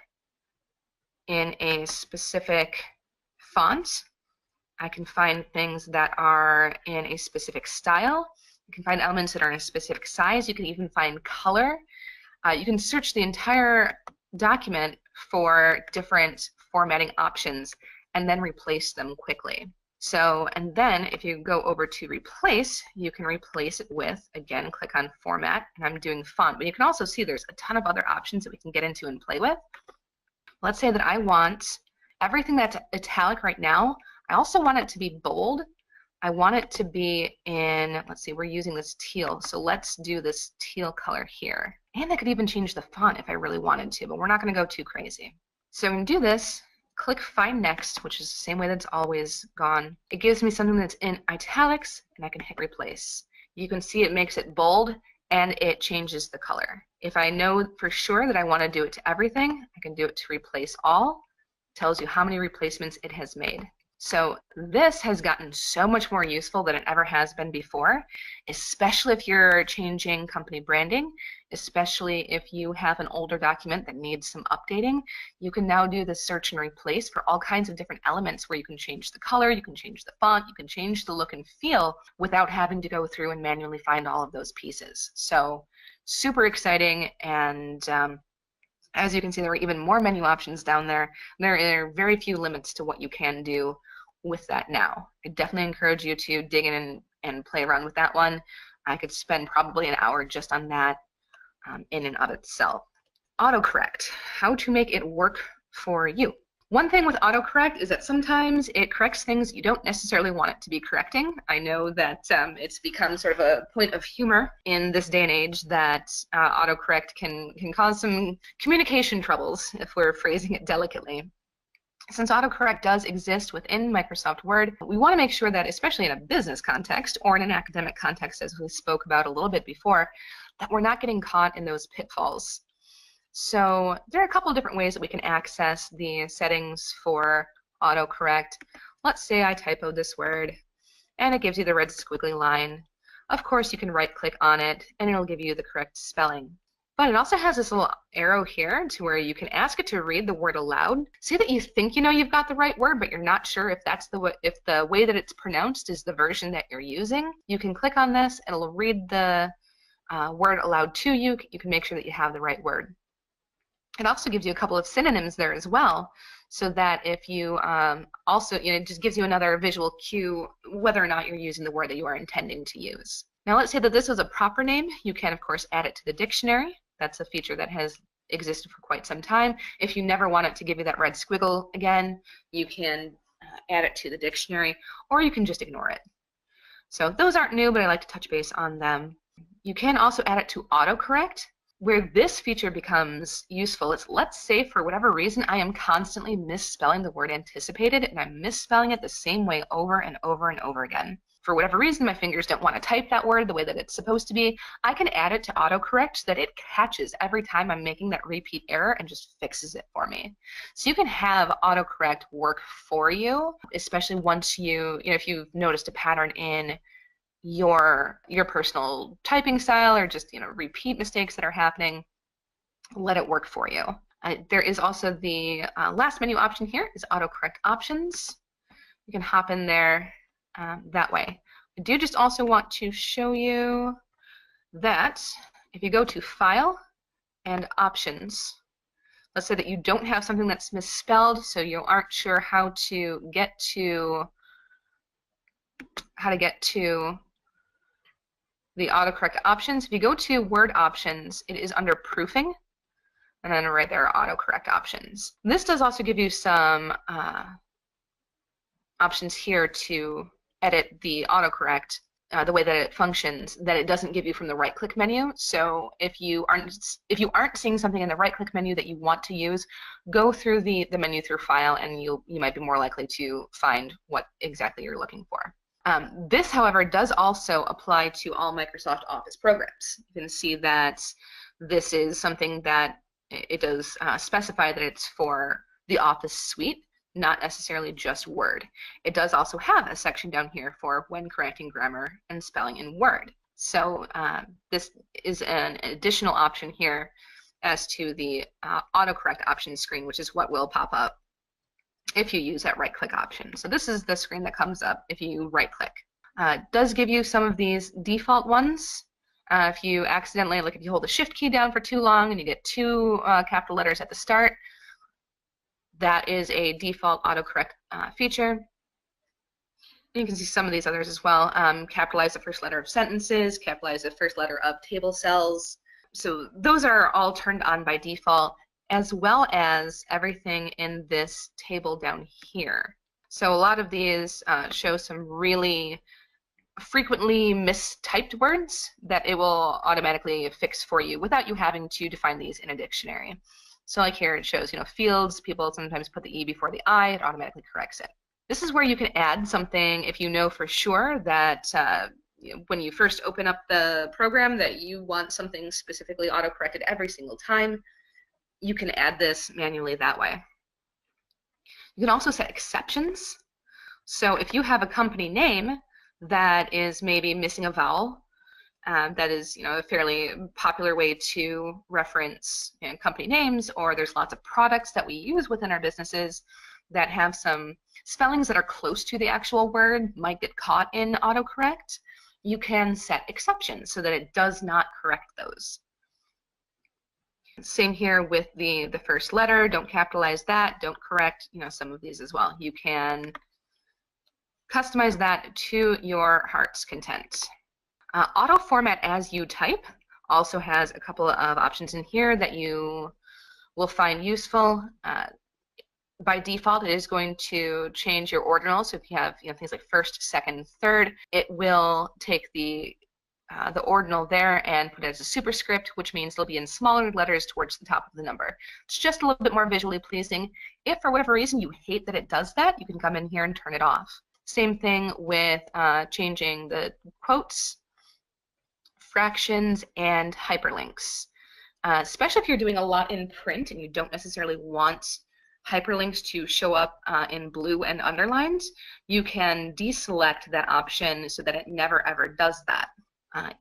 S1: in a specific font. I can find things that are in a specific style. You can find elements that are in a specific size. You can even find color. You can search the entire document for different formatting options and then replace them quickly. So, and then if you go over to Replace, you can replace it with, again, click on Format, and I'm doing font, but you can also see there's a ton of other options that we can get into and play with. Let's say that I want everything that's italic right now, I also want it to be bold. I want it to be in, let's see, we're using this teal, so let's do this teal color here. And I could even change the font if I really wanted to, but we're not going to go too crazy. So I'm going to do this, click Find Next, which is the same way that's always gone. It gives me something that's in italics, and I can hit Replace. You can see it makes it bold, and it changes the color. If I know for sure that I want to do it to everything, I can do it to Replace All. It tells you how many replacements it has made. So this has gotten so much more useful than it ever has been before, especially if you're changing company branding, especially if you have an older document that needs some updating. You can now do the search and replace for all kinds of different elements where you can change the color, you can change the font, you can change the look and feel without having to go through and manually find all of those pieces. So super exciting, and as you can see, there are even more menu options down there. There are very few limits to what you can do with that now. I definitely encourage you to dig in and play around with that one. I could spend probably an hour just on that in and of itself. Autocorrect, how to make it work for you. One thing with autocorrect is that sometimes it corrects things you don't necessarily want it to be correcting. I know that it's become sort of a point of humor in this day and age that autocorrect can cause some communication troubles, if we're phrasing it delicately. Since autocorrect does exist within Microsoft Word, we want to make sure that, especially in a business context or in an academic context, as we spoke about a little bit before, that we're not getting caught in those pitfalls. So there are a couple of different ways that we can access the settings for autocorrect. Let's say I typoed this word, and it gives you the red squiggly line. Of course, you can right-click on it, and it'll give you the correct spelling. But it also has this little arrow here to where you can ask it to read the word aloud. Say that you think you know you've got the right word, but you're not sure if that's the way that it's pronounced is the version that you're using. You can click on this, and it'll read the word aloud to you. You can make sure that you have the right word. It also gives you a couple of synonyms there as well. so that if you also, it just gives you another visual cue whether or not you're using the word that you are intending to use. Now let's say that this was a proper name. You can, of course, add it to the dictionary. That's a feature that has existed for quite some time. If you never want it to give you that red squiggle again, you can add it to the dictionary, or you can just ignore it. So those aren't new, but I like to touch base on them. You can also add it to autocorrect. Where this feature becomes useful is, let's say for whatever reason I am constantly misspelling the word anticipated, and I'm misspelling it the same way over and over and over again. For whatever reason, my fingers don't want to type that word the way that it's supposed to be. I can add it to autocorrect so that it catches every time I'm making that repeat error and just fixes it for me. So you can have autocorrect work for you, especially once if you've noticed a pattern in your personal typing style, or just repeat mistakes that are happening. Let it work for you. There is also the last menu option here is autocorrect options. You can hop in there that way. I do just also want to show you that if you go to File and Options, let's say that you don't have something that's misspelled, so you aren't sure how to get to the autocorrect options. If you go to Word Options, it is under Proofing, and then right there are autocorrect options. This does also give you some options here to edit the autocorrect the way that it functions, that it doesn't give you from the right-click menu. So if you aren't seeing something in the right-click menu that you want to use, go through the menu through File, and you might be more likely to find what exactly you're looking for. This, however, does also apply to all Microsoft Office programs. You can see that this is something that it does specify that it's for the Office suite, not necessarily just Word. It does also have a section down here for when correcting grammar and spelling in Word. So this is an additional option here as to the autocorrect options screen, which is what will pop up if you use that right-click option. So this is the screen that comes up if you right-click. It does give you some of these default ones. If you accidentally, if you hold the Shift key down for too long and you get two capital letters at the start, that is a default autocorrect feature. You can see some of these others as well. Capitalize the first letter of sentences, capitalize the first letter of table cells. So those are all turned on by default, as well as everything in this table down here. So a lot of these show some really frequently mistyped words that it will automatically fix for you without you having to define these in a dictionary. So like here it shows, fields, people sometimes put the E before the I, it automatically corrects it. This is where you can add something if you know for sure that when you first open up the program that you want something specifically autocorrected every single time. You can add this manually that way. You can also set exceptions. So if you have a company name that is maybe missing a vowel, that is a fairly popular way to reference company names, or there's lots of products that we use within our businesses that have some spellings that are close to the actual word, might get caught in autocorrect, you can set exceptions so that it does not correct those. Same here with the first letter. Don't capitalize that. Don't correct some of these as well. You can customize that to your heart's content. Auto format as you type also has a couple of options in here that you will find useful. By default, it is going to change your ordinal. So if you have things like first, second, third, it will take the ordinal there and put it as a superscript, which means it'll be in smaller letters towards the top of the number. It's just a little bit more visually pleasing. If for whatever reason you hate that it does that, you can come in here and turn it off. Same thing with changing the quotes, fractions, and hyperlinks. Especially if you're doing a lot in print and you don't necessarily want hyperlinks to show up in blue and underlined, you can deselect that option so that it never ever does that.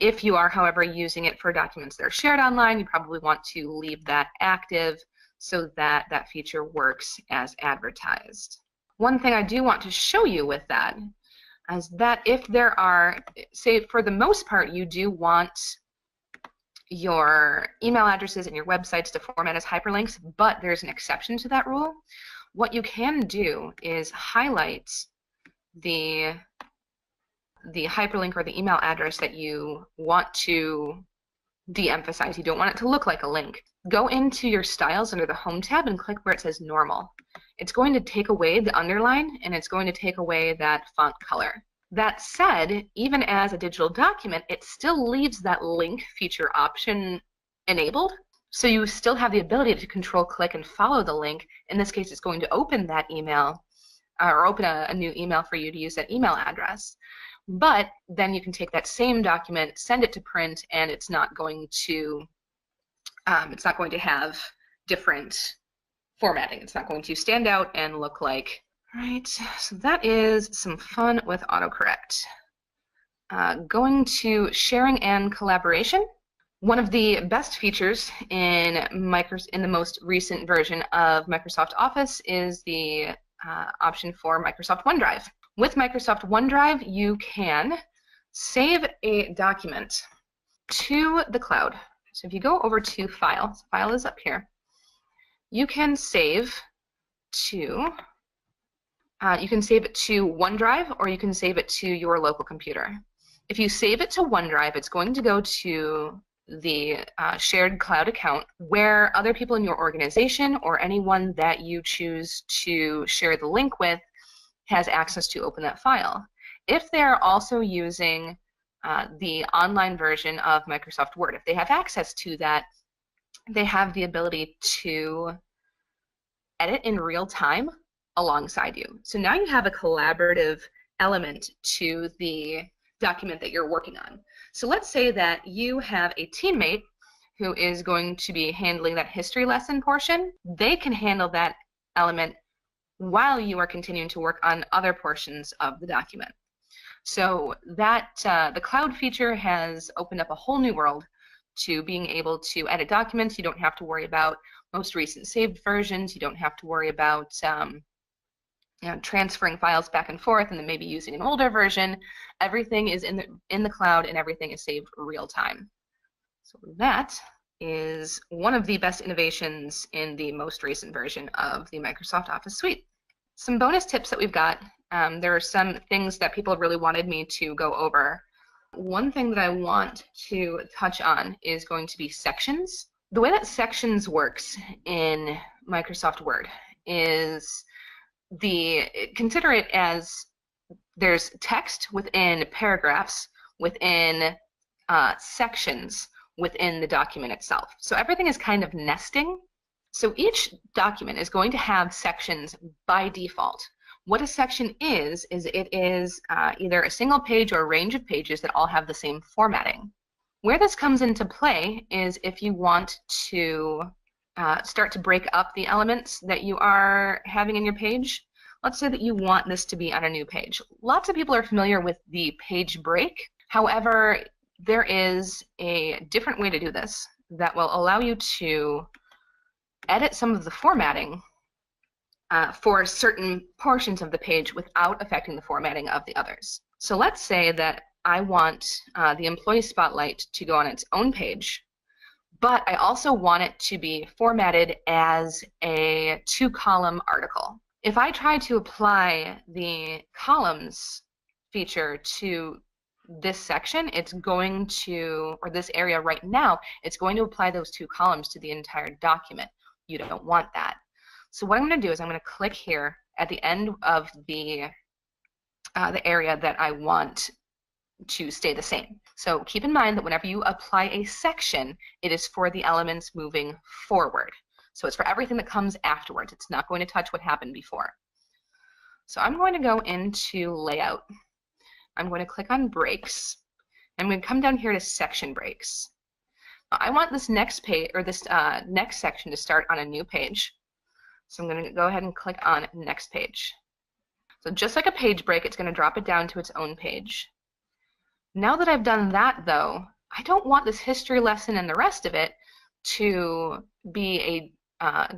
S1: If you are, however, using it for documents that are shared online, you probably want to leave that active so that that feature works as advertised. One thing I do want to show you with that is that if there are, say for the most part, you do want your email addresses and your websites to format as hyperlinks, but there's an exception to that rule. what you can do is highlight the hyperlink or the email address that you want to de-emphasize. You don't want it to look like a link. Go into your styles under the Home tab and click where it says normal. It's going to take away the underline and it's going to take away that font color. That said, even as a digital document, it still leaves that link feature option enabled. So you still have the ability to control click and follow the link. In this case, it's going to open that email or open a new email for you to use that email address. But then you can take that same document, send it to print, and it's not going to have different formatting. It's not going to stand out and look like. All right, so that is some fun with autocorrect. Going to sharing and collaboration. One of the best features in the most recent version of Microsoft Office is the option for Microsoft OneDrive. With Microsoft OneDrive, you can save a document to the cloud. So if you go over to File, File is up here, you can save to OneDrive, or you can save it to your local computer. If you save it to OneDrive, it's going to go to the shared cloud account where other people in your organization or anyone that you choose to share the link with has access to open that file. If they're also using the online version of Microsoft Word, if they have access to that, they have the ability to edit in real time alongside you. So now you have a collaborative element to the document that you're working on. So let's say that you have a teammate who is going to be handling that history lesson portion. They can handle that element while you are continuing to work on other portions of the document. So that the cloud feature has opened up a whole new world to being able to edit documents. You don't have to worry about most recent saved versions. You don't have to worry about transferring files back and forth and then maybe using an older version. Everything is in the cloud and everything is saved real time. So that is one of the best innovations in the most recent version of the Microsoft Office suite. Some bonus tips that we've got. There are some things that people have really wanted me to go over. One thing that I want to touch on is going to be sections. The way that sections works in Microsoft Word is consider it as there's text within paragraphs, within sections, within the document itself. So everything is kind of nesting. So each document is going to have sections by default. What a section is it is either a single page or a range of pages that all have the same formatting. Where this comes into play is if you want to start to break up the elements that you are having in your page. Let's say that you want this to be on a new page. Lots of people are familiar with the page break. However, there is a different way to do this that will allow you to edit some of the formatting for certain portions of the page without affecting the formatting of the others. So let's say that I want the employee spotlight to go on its own page, but I also want it to be formatted as a 2-column article. If I try to apply the columns feature to this section, it's going to, or this area right now, it's going to apply those 2 columns to the entire document. You don't want that. So what I'm going to do is I'm going to click here at the end of the area that I want to stay the same. So keep in mind that whenever you apply a section, it is for the elements moving forward. So it's for everything that comes afterwards. It's not going to touch what happened before. So I'm going to go into Layout. I'm going to click on Breaks. I'm going to come down here to Section Breaks. I want this next page, or this next section, to start on a new page. So I'm going to go ahead and click on Next Page. So just like a page break, it's going to drop it down to its own page. Now that I've done that, though, I don't want this history lesson and the rest of it to be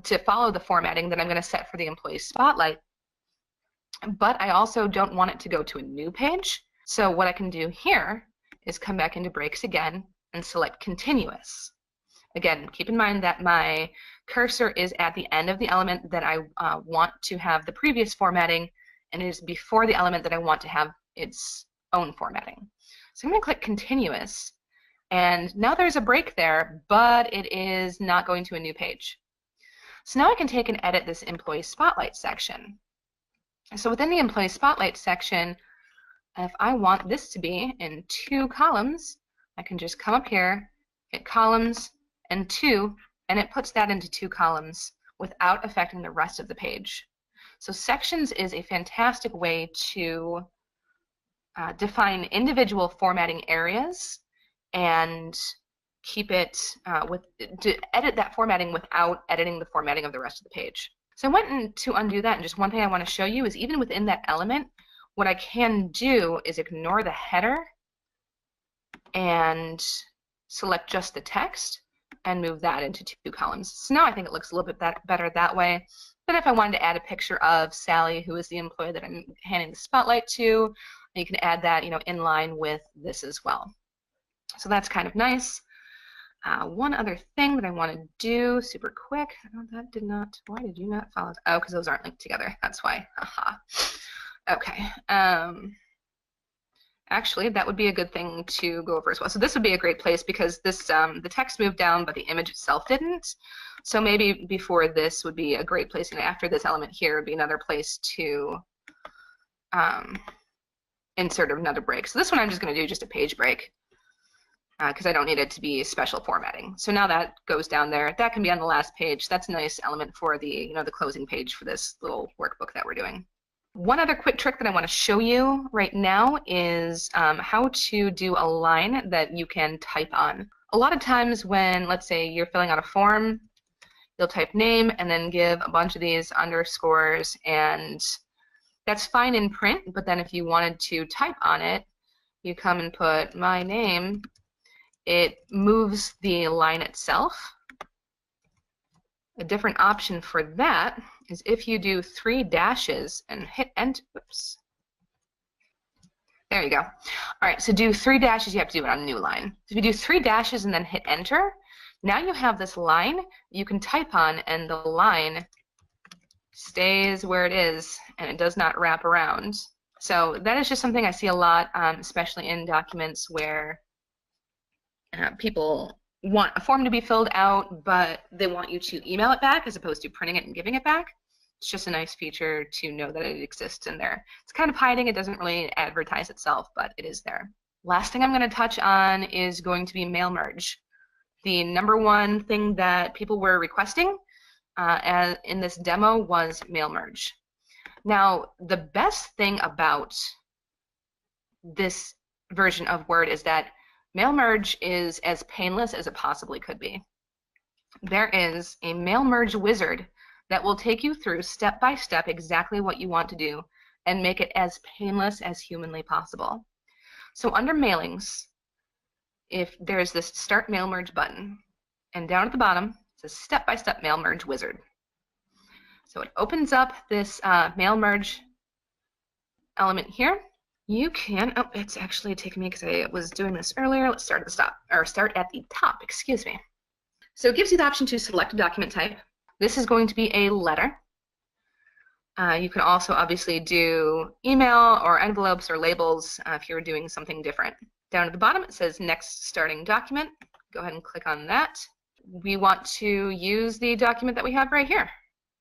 S1: to follow the formatting that I'm going to set for the employee spotlight. But I also don't want it to go to a new page. So what I can do here is come back into Breaks again and select Continuous. Again, keep in mind that my cursor is at the end of the element that I want to have the previous formatting, and it is before the element that I want to have its own formatting. So I'm going to click continuous, and now there's a break there, but it is not going to a new page. So now I can take and edit this employee spotlight section. So within the employee spotlight section, if I want this to be in 2 columns, I can just come up here, hit columns and 2, and it puts that into 2 columns without affecting the rest of the page. So sections is a fantastic way to define individual formatting areas and keep it to edit that formatting without editing the formatting of the rest of the page. So I went to undo that, and just one thing I want to show you is even within that element, what I can do is ignore the header and select just the text and move that into 2 columns. So now I think it looks a little bit better that way. But if I wanted to add a picture of Sally, who is the employee that I'm handing the spotlight to, you can add that, in line with this as well. So that's kind of nice. One other thing that I want to do super quick. Oh, that did not. Why did you not follow? Oh, because those aren't linked together. That's why. Aha. Okay. Actually, that would be a good thing to go over as well. So this would be a great place because this the text moved down, but the image itself didn't. So maybe before this would be a great place, and after this element here would be another place to insert another break. So this one I'm just going to do just a page break because I don't need it to be special formatting. So now that goes down there. That can be on the last page. That's a nice element for the the closing page for this little workbook that we're doing. One other quick trick that I want to show you right now is how to do a line that you can type on. A lot of times when, let's say, you're filling out a form, you'll type name and then give a bunch of these underscores, and that's fine in print, but then if you wanted to type on it, you come and put my name, it moves the line itself. A different option for that is if you do 3 dashes and hit enter. Oops. There you go. All right, so do 3 dashes, you have to do it on a new line. So if you do 3 dashes and then hit enter, now you have this line you can type on, and the line stays where it is and it does not wrap around. So that is just something I see a lot, especially in documents where people want a form to be filled out, but they want you to email it back as opposed to printing it and giving it back. It's just a nice feature to know that it exists in there. It's kind of hiding. It doesn't really advertise itself, but it is there. Last thing I'm going to touch on is going to be mail merge. The #1 thing that people were requesting in this demo was mail merge. Now, the best thing about this version of Word is that mail merge is as painless as it possibly could be. There is a mail merge wizard that will take you through step by step exactly what you want to do and make it as painless as humanly possible. So under mailings, if there's this start mail merge button, and down at the bottom it says step-by-step mail merge wizard. So it opens up this mail merge element here. You can, oh, it's actually taking me because I was doing this earlier. Let's start at the top, excuse me. So it gives you the option to select a document type. This is going to be a letter. You can also obviously do email or envelopes or labels if you're doing something different. Down at the bottom it says next starting document. Go ahead and click on that. We want to use the document that we have right here.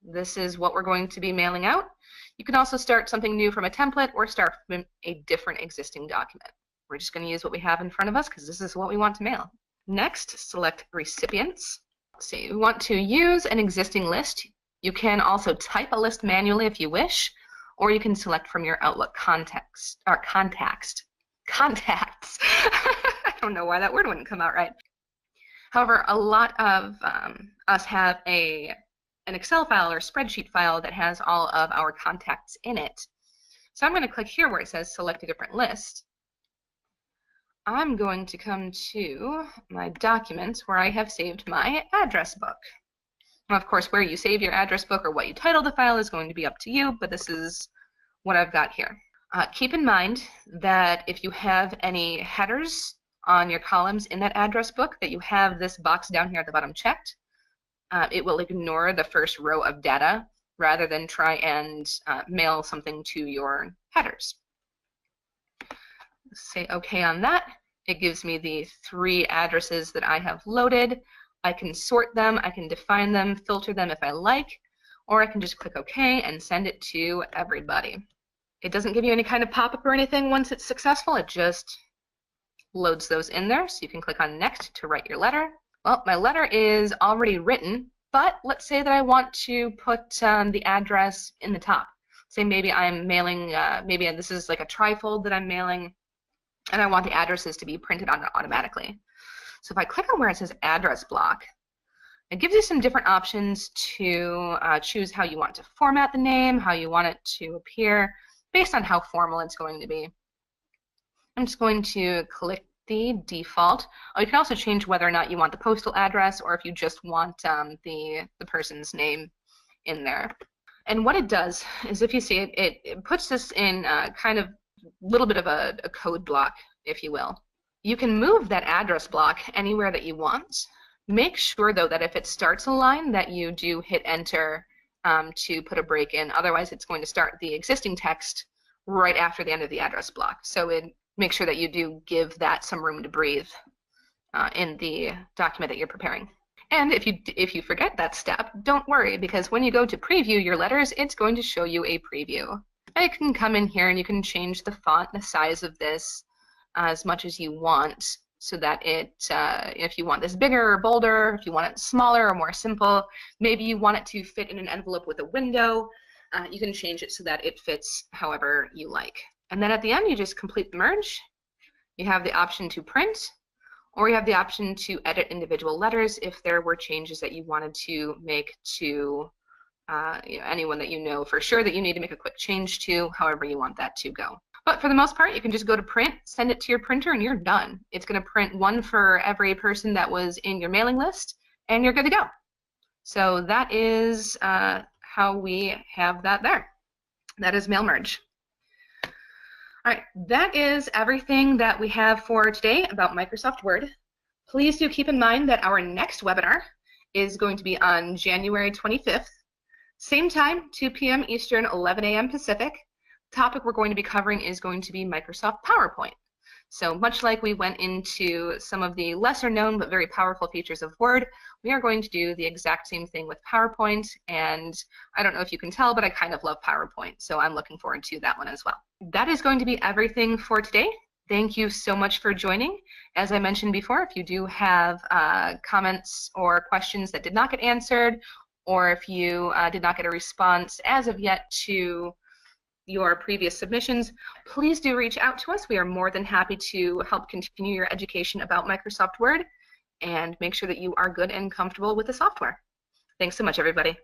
S1: This is what we're going to be mailing out. You can also start something new from a template or start from a different existing document. We're just going to use what we have in front of us because this is what we want to mail. Next, select recipients. So you want to use an existing list. You can also type a list manually if you wish, or you can select from your Outlook contacts. I don't know why that word wouldn't come out right. However, a lot of us have an Excel file or spreadsheet file that has all of our contacts in it. So I'm going to click here where it says select a different list. I'm going to come to my documents where I have saved my address book. Now, of course, where you save your address book or what you title the file is going to be up to you, but this is what I've got here. Keep in mind that if you have any headers on your columns in that address book, that you have this box down here at the bottom checked. it will ignore the first row of data rather than try and mail something to your headers. Say OK on that. It gives me the 3 addresses that I have loaded. I can sort them, I can define them, filter them if I like, or I can just click OK and send it to everybody. It doesn't give you any kind of pop-up or anything once it's successful. It just loads those in there. So you can click on Next to write your letter. Well, my letter is already written, but let's say that I want to put the address in the top. Say maybe I'm mailing, maybe this is like a trifold that I'm mailing, and I want the addresses to be printed on automatically. So if I click on where it says address block, it gives you some different options to choose how you want to format the name, how you want it to appear, based on how formal it's going to be. I'm just going to click the default. Oh, you can also change whether or not you want the postal address or if you just want the person's name in there. And what it does is, if you see it, it puts this in kind of a little bit of a code block, if you will. You can move that address block anywhere that you want. Make sure, though, that if it starts a line that you do hit enter to put a break in. Otherwise, it's going to start the existing text right after the end of the address block. So make sure that you do give that some room to breathe in the document that you're preparing. And if you forget that step, don't worry, because when you go to preview your letters, it's going to show you a preview. And you can come in here and you can change the font, the size of this as much as you want, so that if you want this bigger or bolder, if you want it smaller or more simple, maybe you want it to fit in an envelope with a window, you can change it so that it fits however you like. And then at the end, you just complete the merge. You have the option to print, or you have the option to edit individual letters if there were changes that you wanted to make to anyone that you know for sure that you need to make a quick change to, however you want that to go. But for the most part, you can just go to print, send it to your printer, and you're done. It's going to print one for every person that was in your mailing list, and you're good to go. So that is how we have that there. That is mail merge. All right, that is everything that we have for today about Microsoft Word. Please do keep in mind that our next webinar is going to be on January 25th, same time, 2 p.m. Eastern, 11 a.m. Pacific. The topic we're going to be covering is going to be Microsoft PowerPoint. So much like we went into some of the lesser known but very powerful features of Word, we are going to do the exact same thing with PowerPoint, and I don't know if you can tell, but I kind of love PowerPoint, so I'm looking forward to that one as well. That is going to be everything for today. Thank you so much for joining. As I mentioned before, if you do have comments or questions that did not get answered, or if you did not get a response as of yet to your previous submissions, please do reach out to us. We are more than happy to help continue your education about Microsoft Word and make sure that you are good and comfortable with the software. Thanks so much, everybody.